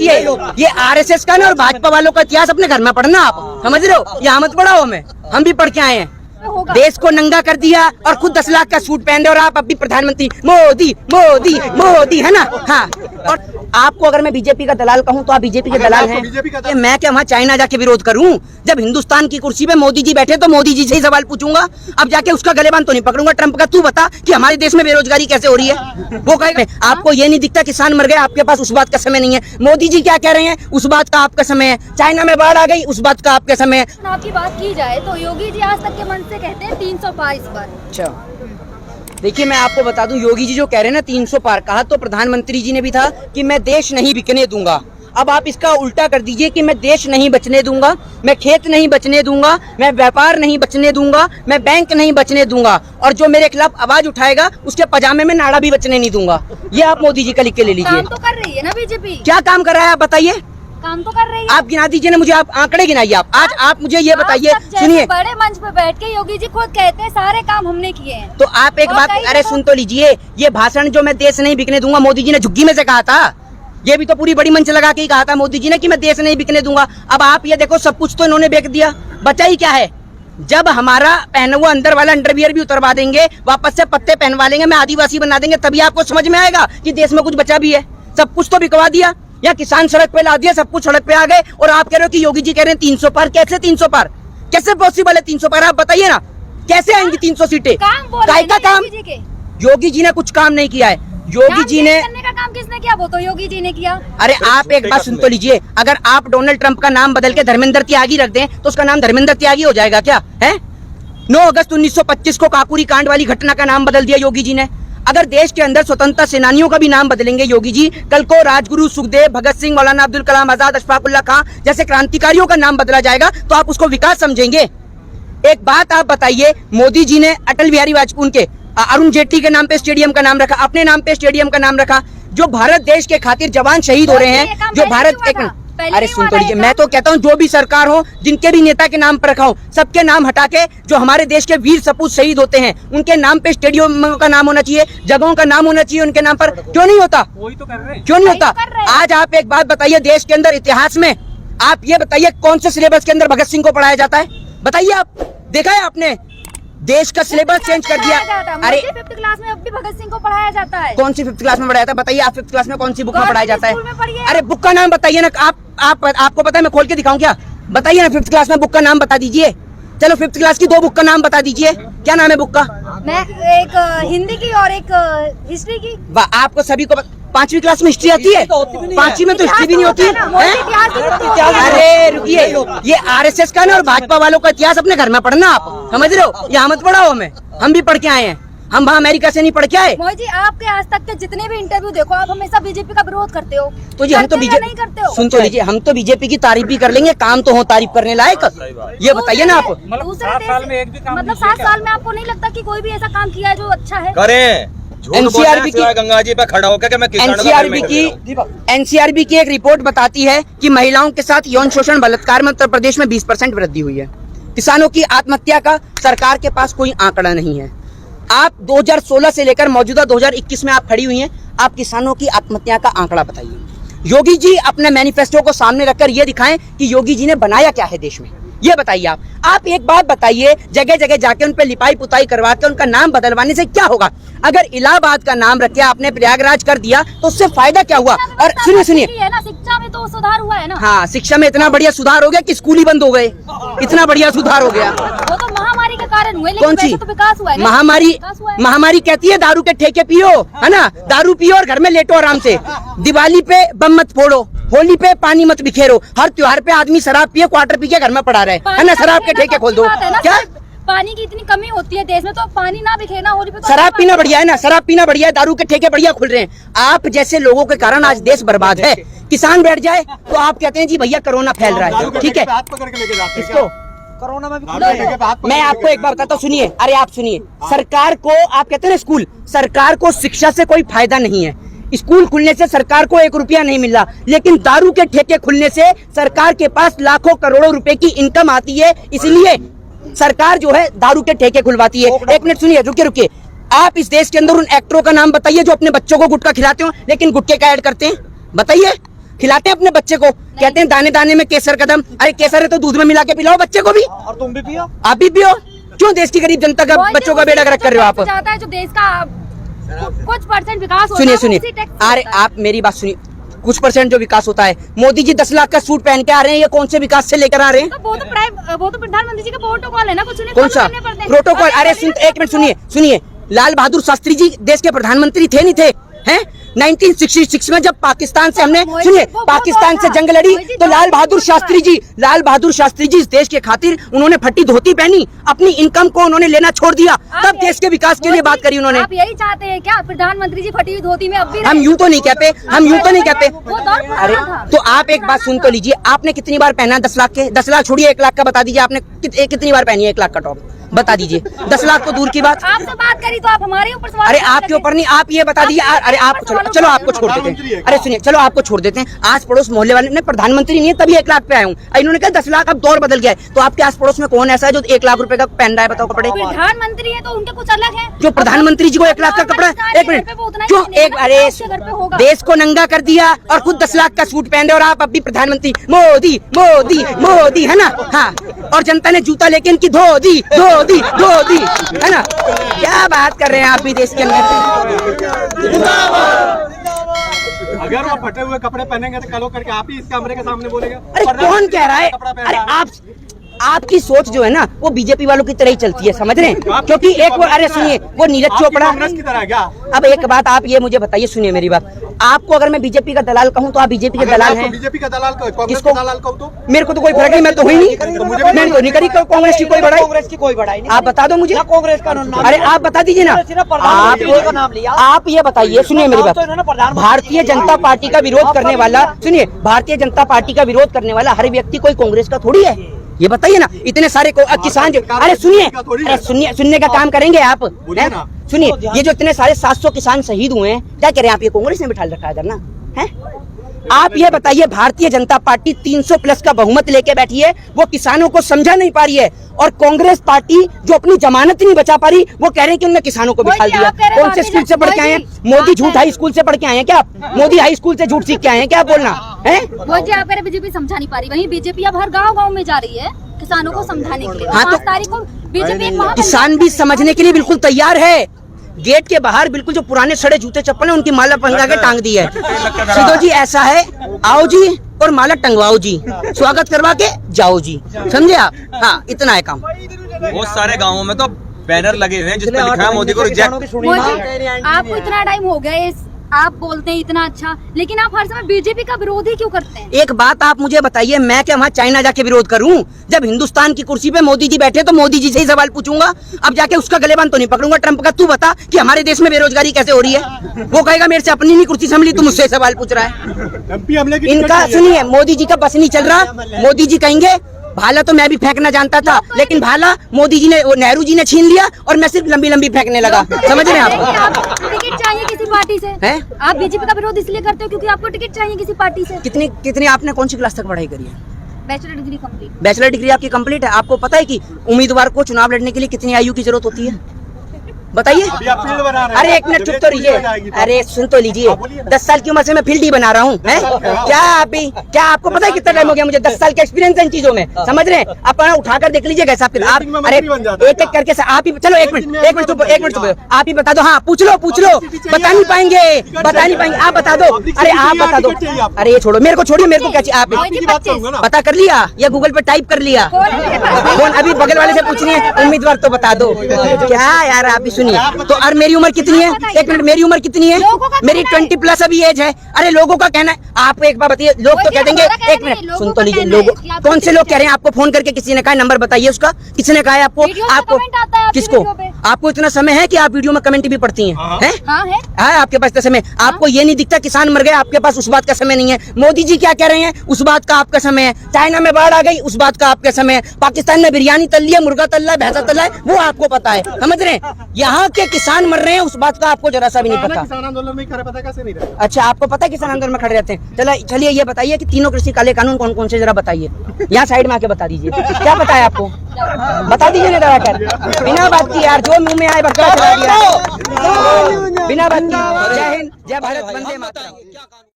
रुकिए, ये आरएसएस का ना और भाजपा वालों का इतिहास अपने घर में पढ़ना, आप समझ रहे हो? यहाँ मत पढ़ाओ हमें, हम भी पढ़ के आए हैं। देश को नंगा कर दिया और खुद 10 लाख का सूट पहन रहे और आप अभी प्रधानमंत्री मोदी मोदी मोदी, है ना? हाँ, और आपको अगर मैं बीजेपी का दलाल कहूँ तो आप बीजेपी के दलाल हैं। कि मैं क्या वहाँ चाइना जाके विरोध करूँ? जब हिंदुस्तान की कुर्सी पे मोदी जी बैठे तो मोदी जी से ही सवाल पूछूंगा। अब जाके उसका गलेबान तो नहीं पकड़ूंगा ट्रंप का। तू बता कि हमारे देश में बेरोजगारी कैसे हो रही है? वो कहे आपको ये नहीं दिखता किसान मर गए, आपके पास उस बात का समय नहीं है। मोदी जी क्या कह रहे हैं? उस बात का आपका समय है। चाइना में बाढ़ आ गई, उस बात का आपका समय है। आपकी बात की जाए तो योगी जी आज तक के मन से कहते हैं 300 पार इस बार। अच्छा, देखिए मैं आपको बता दूं, योगी जी जो कह रहे हैं ना 300 पार, कहा तो प्रधानमंत्री जी ने भी था कि मैं देश नहीं बिकने दूंगा। अब आप इसका उल्टा कर दीजिए कि मैं देश नहीं बचने दूंगा, मैं खेत नहीं बचने दूंगा, मैं व्यापार नहीं बचने दूंगा, मैं बैंक नहीं बचने दूंगा, और जो मेरे खिलाफ आवाज उठाएगा उसके पजामे में नाड़ा भी बचने नहीं दूंगा। ये आप मोदी जी का लिख के ले लीजिए। काम तो कर रही है ना बीजेपी? क्या काम कर रहा है आप बताइए? काम तो कर रही है। आप गिना दीजिए ना मुझे, आप आंकड़े गिनाइए। आप आप मुझे ये बताइए, सुनिए, बड़े मंच पे बैठ के योगी जी खुद कहते हैं सारे काम हमने किए हैं। तो आप एक बात, अरे सुन तो लीजिए, ये भाषण जो मैं देश नहीं बिकने दूंगा मोदी जी ने झुग्गी में से कहा था। ये भी तो पूरी बड़ी मंच लगा के ही कहा था मोदी जी ने कि मैं देश नहीं बिकने दूंगा। अब आप ये देखो, सब कुछ तो इन्होंने बेच दिया, बचा ही क्या है? जब हमारा पहना हुआ अंदर वाला अंडरवियर भी उतरवा देंगे, वापस से पत्ते पहनवा लेंगे, मैं आदिवासी बना देंगे, तभी आपको समझ में आएगा कि देश में कुछ बचा भी है। सब कुछ तो बिकवा दिया, या किसान सड़क पे ला दिया, सब कुछ सड़क पे आ गए, और आप कह रहे हो कि योगी जी कह रहे हैं 300 पार। कैसे 300 पार? कैसे पॉसिबल है 300 पार? आप बताइए ना, कैसे आएंगी 300 सीटें? काय का काम? योगी जी ने कुछ काम नहीं किया है। योगी जी ने करने का काम किसने किया? वो तो योगी जी ने किया। अरे आप एक बात सुन तो लीजिए, अगर आप डोनाल्ड ट्रंप का नाम बदल के धर्मेंद्र त्यागी रख दें तो उसका नाम धर्मेंद्र त्यागी हो जाएगा क्या? है 9 अगस्त 1925 को काकुरी कांड वाली घटना का नाम बदल दिया योगी जी ने। अगर देश के अंदर स्वतंत्रता सेनानियों का भी नाम बदलेंगे योगी जी, कल को राजगुरु, सुखदेव, भगत सिंह, मौलाना अब्दुल कलाम आजाद, अशफाक उल्लाह खां जैसे क्रांतिकारियों का नाम बदला जाएगा तो आप उसको विकास समझेंगे? एक बात आप बताइए, मोदी जी ने अटल बिहारी वाजपेयी, उनके अरुण जेटली के नाम पे स्टेडियम का नाम रखा, अपने नाम पे स्टेडियम का नाम रखा। जो भारत देश के खातिर जवान शहीद हो रहे हैं, जो भारत अरे सुन तो लीजिए, मैं तो कहता हूँ जो भी सरकार हो, जिनके भी नेता के नाम पर रखा हो, सबके नाम हटा के जो हमारे देश के वीर सपूत शहीद होते हैं उनके नाम पे स्टेडियम का नाम होना चाहिए, जगहों का नाम होना चाहिए उनके नाम पर। क्यों नहीं होता? वही तो कर रहे हैं। क्यों नहीं होता? आज आप एक बात बताइए, देश के अंदर इतिहास में आप ये बताइए कौन से सिलेबस के अंदर भगत सिंह को पढ़ाया जाता है? बताइए, आप देखा है आपने? देश का सिलेबस चेंज कर दिया। अरे 5th क्लास में अब भी भगत सिंह को पढ़ाया जाता है। कौन सी 5th क्लास में पढ़ाया जाता है? बताइए आप 5th क्लास में कौन सी बुक में पढ़ाया जाता है? अरे बुक का नाम बताइए ना। आपको पता है, मैं खोल के दिखाऊं क्या? बताइए ना, 5th क्लास में बुक का नाम बता दीजिए। चलो 5th क्लास की 2 बुक का नाम बता दीजिए। क्या नाम है बुक का? मैं एक हिंदी की और एक हिस्ट्री की। वाह, आपको सभी को 5वीं क्लास में हिस्ट्री आती है? 5वीं में तो हिस्ट्री भी नहीं होती है। अरे रुकिए, ये आरएसएस का ना और भाजपा वालों का इतिहास अपने घर में पढ़ना, आप समझ रहे हो? यहाँ मत पढ़ाओ हमें, हम भी पढ़ के आए हैं। हम वहाँ अमेरिका से नहीं पढ़ के आए। मोदी जी, आपके आज तक के जितने भी इंटरव्यू देखो, आप हमेसा बीजेपी का विरोध करते हो। तो जी हम तो बीजेपी नहीं करते हो। सुन तो लीजिए, हम तो बीजेपी की तारीफ भी कर लेंगे, काम तो हो तारीफ करने लायक। ये बताइए ना आप। मतलब 7 साल में एक भी काम, मतलब 7 साल में आपको नहीं लगता कि कोई भी ऐसा काम किया है जो अच्छा है? करें। एनसीआरबी की गंगा जी पे खड़ा होकर मैं एनसीआरबी की एक रिपोर्ट बताती है कि महिलाओं के साथ यौन शोषण, बलात्कार में उत्तर प्रदेश में 20% वृद्धि हुई है। किसानों की आत्महत्या का सरकार के पास कोई आंकड़ा नहीं है। आप 2016 से लेकर मौजूदा 2021 में आप खड़ी हुई हैं, आप किसानों की आत्महत्या का आंकड़ा बताइए। योगी जी अपने मैनिफेस्टो को सामने रखकर ये दिखाएं कि योगी जी ने बनाया क्या है देश में, ये बताइए। आप एक बात बताइए, जगह जगह जाके उन पे लिपाई पुताई करवा के उनका नाम बदलवाने से क्या होगा? अगर इलाहाबाद का नाम रख के आपने प्रयागराज कर दिया तो उससे फायदा क्या हुआ? और सुनिए, शिक्षा में तो सुधार हुआ है ना? हाँ, शिक्षा में इतना बढ़िया सुधार हो गया कि स्कूल ही बंद हो गए, इतना बढ़िया सुधार हो गया। वो तो महामारी के कारण हुए, कौन सी तो विकास हुआ है? महामारी कहती है दारू के ठेके पियो, है ना, दारू पियो और घर में लेटो आराम से। दिवाली पे बम मत फोड़ो, होली पे पानी मत बिखेरो, हर त्योहार पे आदमी शराब पिए, क्वार्टर पी के घर में पड़ा रहे, है ना, शराब के ठेके खोल दो। क्या पानी की इतनी कमी होती है देश में, तो पानी ना बिखेरना, होली पे शराब पीना बढ़िया है ना, शराब पीना बढ़िया है, दारू के ठेके बढ़िया खुल रहे हैं। आप जैसे लोगों के कारण आज देश बर्बाद है। किसान बैठ जाए तो आप कहते हैं जी भैया कोरोना फैल रहा है, ठीक है, इसको कोरोना में भी। मैं आपको एक बार बताता हूँ, सुनिए, अरे आप सुनिए। सरकार को, आप कहते हैं ना स्कूल, सरकार को शिक्षा से कोई फायदा नहीं है। स्कूल खुलने से सरकार को 1 रुपया नहीं मिल रहा, लेकिन दारू के ठेके खुलने से सरकार के पास लाखों करोड़ों रुपए की इनकम आती है, इसलिए सरकार जो है दारू के ठेके खुलवाती है। 1 मिनट सुनिए, रुकिए। आप इस देश के अंदर उन एक्टरों का नाम बताइए जो अपने बच्चों को गुटखा खिलाते हो लेकिन गुटखे का ऐड करते हैं, बताइए। खिलाते हैं अपने बच्चे को, कहते हैं दाने दाने में केसर कदम। अरे केसर है तो दूध में मिला के पिलाओ बच्चे को भी, और तुम भी पियो, आप भी पियो। क्यों देश की गरीब जनता का बच्चों का बेड़ा गर्क कर रहे हो आप? चाहता है जो देश का कुछ परसेंट विकास होता सुनिए है, सुनिए, उसी टैक्स से अरे होता है। आप मेरी बात सुनिए, कुछ परसेंट जो विकास होता है, मोदी जी 10 लाख का सूट पहन के आ रहे हैं, ये कौन से विकास से लेकर आ रहे हैं? तो वो तो प्रधानमंत्री जी का प्रोटोकॉल है ना, कुछ उन्हें कौन follow सा करने पड़ते हैं। प्रोटोकॉल? और अरे ऐसे सुन, एक मिनट सुनिए सुनिए, लाल बहादुर शास्त्री जी देश के प्रधानमंत्री थे नहीं थे? हैं 1966 में जब पाकिस्तान से हमने, मोदी सुनिए, वो पाकिस्तान तो से था। जंग लड़ी, मोदी तो तो लाल बहादुर शास्त्री जी इस देश के खातिर उन्होंने फटी धोती पहनी, अपनी इनकम को उन्होंने लेना छोड़ दिया, तब देश के विकास के लिए बात करी उन्होंने। आप यही चाहते हैं क्या प्रधानमंत्री जी फटी हुई धोती में अब भी हम यूं तो नहीं कहते, हम यूं तो नहीं कहते। वो दौर पुराना अरे था। तो आप एक बात सुन तो लीजिए, आपने कितनी बार पहना 10 लाख के? 10 लाख छोड़िए, 1 लाख का बता दीजिए, आपने कितनी बार पहनी है 1 लाख का टॉप? बता दीजिए। 10 लाख तो दूर की बात। आपसे बात करी तो आप हमारे ऊपर सवाल अरे करने आपके लगे। ऊपर नहीं, आप ये बता दीजिए। अरे आप चलो आपको छोड़ देते हैं। अरे सुनिए, चलो आपको छोड़ देते हैं। आस पड़ोस मोहल्ले वाले ने, प्रधानमंत्री नहीं है तभी 1 लाख पे आया हूँ, इन्होंने कहा 10 लाख, अब दौर बदल गया है। तो आपके आस पड़ोस में कौन ऐसा है जो 1 लाख रुपए का पहन रहा है? बताओ कपड़े। प्रधानमंत्री है तो उनके कुछ अलग है। जो प्रधानमंत्री जी को 1 लाख का कपड़ा, एक मिनट, क्यों एक, अरे देश को नंगा कर दिया और खुद 10 लाख का सूट पहन रहे, और आप अभी प्रधानमंत्री मोदी मोदी मोदी, है ना? हाँ, और जनता ने जूता लेके इनकी धो दी, है ना? क्या बात कर रहे हैं आप भी देश के अंदर। अगर वो फटे हुए कपड़े पहनेंगे तो कल करके आप ही इस कमरे के सामने बोलेंगे। अरे कौन कह रहा है? अरे आपकी सोच जो है ना वो बीजेपी वालों की तरह ही चलती है, समझ रहे हैं? क्योंकि एक वो, अरे सुनिए, वो नीरज चोपड़ा कांग्रेस की तरह क्या? अब एक बात आप ये मुझे बताइए, सुनिए मेरी बात, आपको अगर मैं बीजेपी का दलाल कहूँ तो आप बीजेपी के दलाल हैं? बीजेपी का दलाल कांग्रेस किसको? का दलाल कहूँ तो मेरे को तो कोई फर्क नहीं, मैं तो हुई नहीं, मैंने तो नहीं करी कांग्रेस की कोई बड़ाई। कांग्रेस की कोई बड़ाई नहीं, आप बता दो मुझे, कांग्रेस का नाम, अरे आप बता दीजिए ना, का नाम लिया। आप ये बताइए, सुनिए मेरी बात, भारतीय जनता पार्टी का विरोध करने वाला, सुनिए, भारतीय जनता पार्टी का विरोध करने वाला हर व्यक्ति कोई कांग्रेस का थोड़ी है, ये बताइए ना। इतने सारे किसान जो, अरे सुनिए, सुनने का काम करेंगे आप, सुनिए, ये जो इतने सारे 700 किसान शहीद हुए हैं, क्या करें आप? ये कांग्रेस ने बिठा रखा है इधर ना, है? आप ये बताइए, भारतीय जनता पार्टी 300 प्लस का बहुमत लेके बैठी है, वो किसानों को समझा नहीं पा रही है, और कांग्रेस पार्टी जो अपनी जमानत नहीं बचा पा रही, वो कह रहे हैं कि उन्होंने किसानों को बिठा दिया। कौन से स्कूल से पढ़ के आए हैं? मोदी झूठ हाई स्कूल से पढ़ के आए हैं क्या आप? मोदी हाई स्कूल से झूठ सीख के आए हैं क्या आप? बोलना है वो जी, आप बीजेपी समझा नहीं पा रही, वहीं बीजेपी अब हर गाँव में जा रही है किसानों को समझाने के लिए। हाँ, तो 5 तारीख को बीजेपी किसान भी समझने के लिए बिल्कुल तैयार है। गेट के बाहर बिल्कुल जो पुराने सड़े जूते चप्पल है, उनकी माला पंगा के टांग दी है। सिद्धू जी ऐसा है, आओ जी और माला टंगवाओ जी, स्वागत करवा के जाओ जी, समझे आप? हाँ, इतना है काम। बहुत सारे गांवों में तो बैनर लगे हुए हैं जिस पे लिखा है मोदी को रिजेक्ट। आपको इतना टाइम हो गया है, आप बोलते हैं इतना अच्छा, लेकिन आप हर समय बीजेपी का विरोध ही क्यों करते हैं? एक बात आप मुझे बताइए, मैं क्या वहाँ चाइना जाके विरोध करूं? जब हिंदुस्तान की कुर्सी पे मोदी जी बैठे तो मोदी जी से ही सवाल पूछूंगा। अब जाके उसका गलेबान तो नहीं पकड़ूंगा ट्रंप का। तू बता कि हमारे देश में बेरोजगारी कैसे हो रही है? वो कहेगा मेरे से अपनी नहीं कुर्सी संभली, तू मुझसे सवाल पूछ रहा है। इनका सुनिए, मोदी जी का बस नहीं चल रहा। मोदी जी कहेंगे भाला तो मैं भी फेंकना जानता था, लेकिन भाला मोदी जी ने, नेहरू जी ने छीन लिया और मैं सिर्फ लंबी लंबी फेंकने लगा। समझ रहे हैं आप? टिकट चाहिए किसी पार्टी से हैं? आप बीजेपी का विरोध इसलिए करते हो क्योंकि आपको टिकट चाहिए किसी पार्टी से। कितनी आपने कौन सी क्लास तक पढ़ाई करी है? Bachelor degree complete. Bachelor degree आपकी कंप्लीट है। आपको पता है कि उम्मीदवार को चुनाव लड़ने के लिए कितनी आयु की जरूरत होती है? बताइए। अरे एक मिनट चुप तो लीजिए, अरे सुन तो लीजिए। 10 साल की उम्र से मैं फील्ड ही बना रहा हूँ। क्या आपको पता है कितना टाइम हो गया मुझे? 10 साल का एक्सपीरियंस है इन चीजों में, समझ रहे हैं? आप उठाकर देख लीजिए कैसा आप, अरे एक एक करके आप ही, चलो एक मिनट चुप, आप ही बता दो। हाँ पूछ लो, बता नहीं पाएंगे, आप बता दो। अरे आप बता दो। अरे ये छोड़ो, मेरे को छोड़िए, मेरे को क्या चाहिए? आप पता कर लिया या गूगल पे टाइप कर लिया? कौन? अभी बगल वाले से पूछनी है उम्मीदवार तो बता दो। क्या यार आप सुनिए तो। और मेरी उम्र कितनी है? एक मिनट, मेरी उम्र कितनी है? मेरी 20 प्लस अभी एज है। अरे लोगों का कहना है, आप एक बार बताइए, लोग तो कह देंगे, एक मिनट सुन तो लीजिए, लोग कौन से लोग कह रहे हैं? आपको फोन करके किसी ने कहा नंबर बताइए उसका? किसने कहा है आपको? किसको? आपको इतना समय है कि आप वीडियो में कमेंट भी पढ़ती हैं? है आपके पास इतना समय? आपको ये नहीं दिखता किसान मर गए, आपके पास उस बात का समय नहीं है? मोदी जी क्या कह रहे हैं, उस बात का आपका समय है? चाइना में बाढ़ आ गई, उस बात का आपका समय है? पाकिस्तान में बिरयानी तल लिया, मुर्गा तल रहा है, भैंसा तल रहा है, वो आपको पता है, समझ रहे हैं? यहाँ के किसान मर रहे हैं, उस बात का आपको जरा सा भी नहीं पता। किसान आंदोलन में खड़े पता कैसे नहीं रहे? अच्छा, आपको पता है किसान आंदोलन में खड़े रहते हैं? चलिए ये बताइए कि तीनों कृषि काले कानून कौन कौन से, जरा बताइए। यहाँ साइड में आके बता दीजिए, क्या पता है आपको? बता दीजिए ना जरा कर, बिना बात की यार, जो मुंह में आए बकरा चला दिया, बिना बात की। जय हिंद, जय भारत, वंदे मातरम।